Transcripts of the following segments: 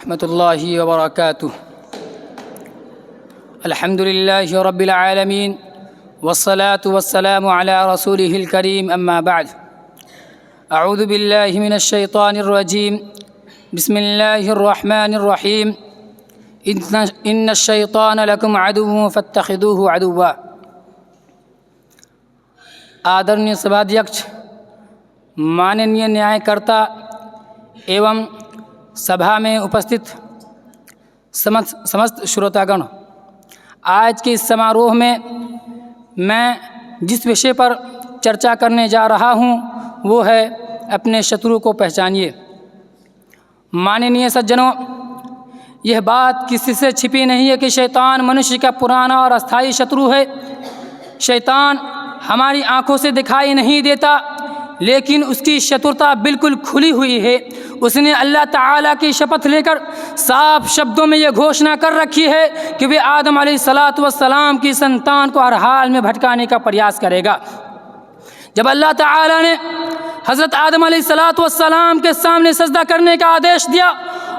रहमतुल्लाहि व बरकातुहू। अल्हम्दुलिल्लाहि रब्बिल आलमीन वस्सलातु वस्सलामु अला रसूलिहिल करीम, अम्मा बाद। अऊज़ु बिल्लाहि मिनश शैतानिर रजीम, बिस्मिल्लाहिर रहमानिर रहीम। इन्नश शैतान लकुम अदुव्वुन फत्तखिदूहु अदुव्वा। आदरणीय सभाध्यक्ष, माननीय न्यायकर्ता एवं सभा में उपस्थित समस्त श्रोतागण, आज के इस समारोह में मैं जिस विषय पर चर्चा करने जा रहा हूँ वो है अपने शत्रु को पहचानिए। माननीय सज्जनों, यह बात किसी से छिपी नहीं है कि शैतान मनुष्य का पुराना और अस्थायी शत्रु है। शैतान हमारी आँखों से दिखाई नहीं देता, लेकिन उसकी शत्रुता बिल्कुल खुली हुई है। उसने अल्लाह ताला की शपथ लेकर साफ शब्दों में यह घोषणा कर रखी है कि वह आदम अलैहिस्सलातु वस्सलाम की संतान को हर हाल में भटकाने का प्रयास करेगा। जब अल्लाह ताला ने हज़रत आदम अलैहिस्सलातु वस्सलाम के सामने सजदा करने का आदेश दिया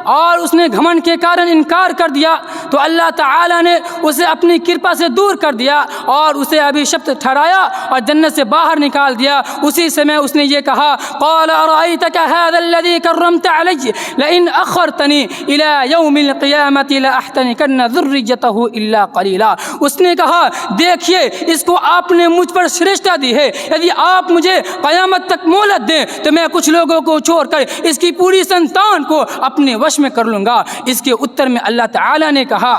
और उसने घमंड के कारण इनकार कर दिया, तो अल्लाह ताला ने उसे अपनी कृपा से दूर कर दिया और उसे अभिशप्त ठहराया और जन्नत से बाहर निकाल दिया। उसी समय उसने ये कहा, क़ाल अरअयतक हाज़ल्लज़ी कर्रमत अलय्य लइन अख़रतनी इला यौमिल क़ियामति लअहतनिकन्न ज़ुर्रियतहु इल्ला क़लीला। उसने कहा, देखिए, इसको आपने मुझ पर श्रेष्ठता दी है, यदि आप मुझे क़यामत तक मोहलत दें तो मैं कुछ लोगों को छोड़कर इसकी पूरी संतान को अपने वश में कर लूँगा। इसके उत्तर में अल्लाह ताला ने कहा,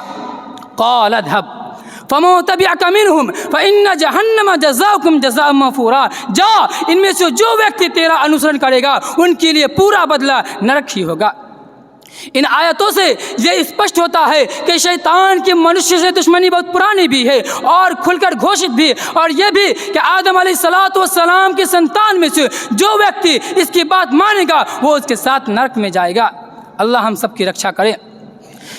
क़ाल अज़हब फ़मन तबिअक मिनहुम फ़इन्न जहन्नम जज़ाउकुम जज़ाअन मफ़ूरा। जा, इनमें से जो व्यक्ति तेरा अनुसरण करेगा उनके लिए पूरा बदला नरक ही होगा। इन आयतों से ये स्पष्ट होता है कि शैतान की मनुष्य से दुश्मनी बहुत पुरानी भी है और खुलकर घोषित भी, और ये भी कि आदम अलैहिस्सलातु वस्सलाम की संतान में से जो व्यक्ति इसकी बात मानेगा वो उसके साथ नरक में जाएगा। अल्लाह हम सब की रक्षा करे।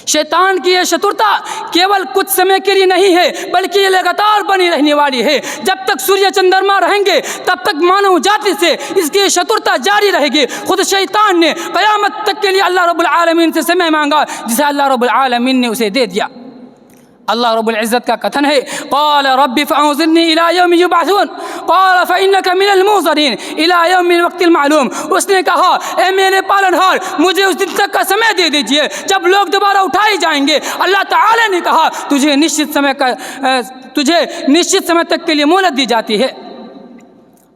शैतान की यह शत्रुता केवल कुछ समय के लिए नहीं है, बल्कि ये लगातार बनी रहने वाली है। जब तक सूर्य चंद्रमा रहेंगे तब तक मानव जाति से इसकी शत्रुता जारी रहेगी। खुद शैतान ने क़यामत तक के लिए अल्लाह रब्बुल आलमीन से समय मांगा, जिसे अल्लाह रब्बुल आलमीन ने उसे दे दिया। अल्लाह रब्बुल इज़्ज़त का कथन है, क़ाल रब्बि फ़अंज़िरनी इला यौमि युबअसून क़ाल फ़इन्नका मिनल मुंज़रीन इला यौमिल वक़्तिल मालूम। उसने कहा, ए मेरे पालनहार, मुझे उस दिन तक का समय दे दीजिए जब लोग दोबारा उठाए जाएंगे। अल्लाह ताला ने कहा, तुझे निश्चित समय तक के लिए मोहलत दी जाती है।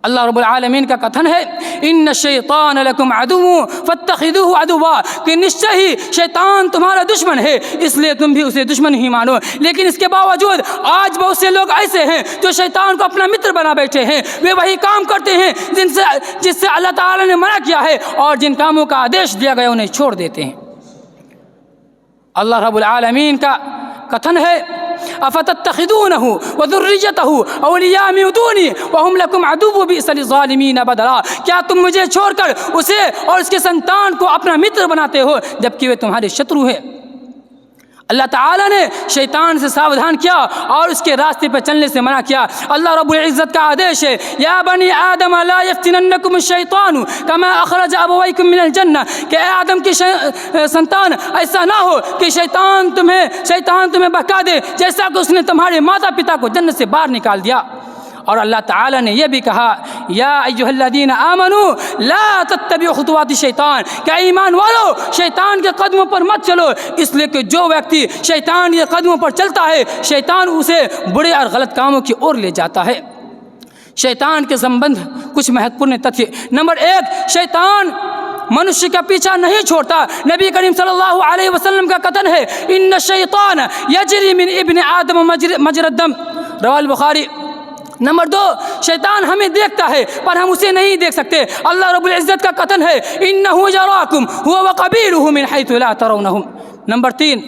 अल्लाह रब्बुल आलमीन का कथन है, इन्न शैतान लकुम अदुव्वुन फत्तखिदूहु अदुव्वा, कि निश्चय ही शैतान तुम्हारा दुश्मन है, इसलिए तुम भी उसे दुश्मन ही मानो। लेकिन इसके बावजूद आज बहुत से लोग ऐसे हैं जो शैतान को अपना मित्र बना बैठे हैं। वे वही काम करते हैं जिससे अल्लाह ताला ने मना किया है, और जिन कामों का आदेश दिया गया उन्हें छोड़ देते हैं। अल्लाह रब्बुल आलमीन का कथन है, अफ़तत्तखिदूनहु व ज़ुर्रियतहु औलिया मिन दूनी व हुम लकुम अदुव्वुन बि'सल ज़ालिमीन बदला। क्या तुम मुझे छोड़कर उसे और उसके संतान को अपना मित्र बनाते हो जबकि वे तुम्हारे शत्रु हैं। अल्लाह ताला ने शैतान से सावधान किया और उसके रास्ते पर चलने से मना किया। अल्लाह रब्बुल इज़्ज़त का आदेश है, या बनी आदम ला यफ्तिनन्नकुम शैतानु कमा अखरज अबवैकुम मिनल जन्नह, कि आदम की संतान ऐसा ना हो कि शैतान तुम्हें बहका दे जैसा कि उसने तुम्हारे माता पिता को जन्नत से बाहर निकाल दिया। और अल्लाह ताला ने यह भी कहा, या अय्युहल्लज़ीना आमनू ला तत्तबिउ खुतुवाति शैतान, क्या ईमान वालों शैतान के कदमों पर मत चलो, इसलिए कि जो व्यक्ति शैतान के कदमों पर चलता है शैतान उसे बुरे और गलत कामों की ओर ले जाता है। शैतान के संबंध कुछ महत्वपूर्ण तथ्य। नंबर 1, शैतान मनुष्य का पीछा नहीं छोड़ता। नबी करीम सल्लल्लाहु अलैहि वसल्लम का कथन है, इन्न शैतान यजरी मिन इब्न आदम मजरद दम, रवाहुल बुखारी। नंबर 2, शैतान हमें देखता है पर हम उसे नहीं देख सकते। अल्लाह रब्बुल इज़्ज़त का कथन है, इन्नहु यराकुम हुवा व क़बीलुहु मिन हैथु ला तरौनहुम। नंबर 3,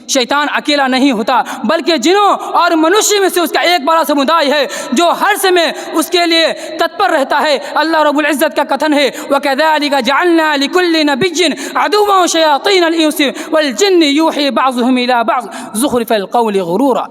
शैतान अकेला नहीं होता बल्कि जिनों और मनुष्य में से उसका एक बड़ा समुदाय है जो हर समय उसके लिए तत्पर रहता है। अल्लाह रब्बुल इज़्ज़त का कथन है, वकज़ालिका जअलना लिकुल्लि नबिय्यिन अदुव्वन शयातीनल इंसि वल जिन्नि यूही बअज़ुहुम इला बअज़ ज़ुख़्रिफ़ल क़ौलि गुरूरा।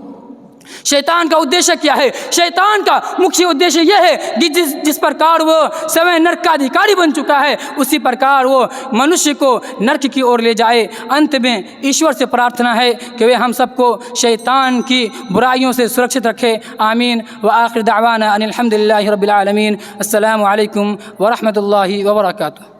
शैतान का उद्देश्य क्या है? शैतान का मुख्य उद्देश्य यह है कि जिस प्रकार वो स्वयं नरक का अधिकारी बन चुका है, उसी प्रकार वो मनुष्य को नरक की ओर ले जाए। अंत में ईश्वर से प्रार्थना है कि वे हम सबको शैतान की बुराइयों से सुरक्षित रखे। आमीन। व आखिर दावाना अनिल हम्दुलिल्लाहि रब्बिल आलमीन। अस्सलामु अलैकुम व रहमतुल्लाहि व बरकातुहू।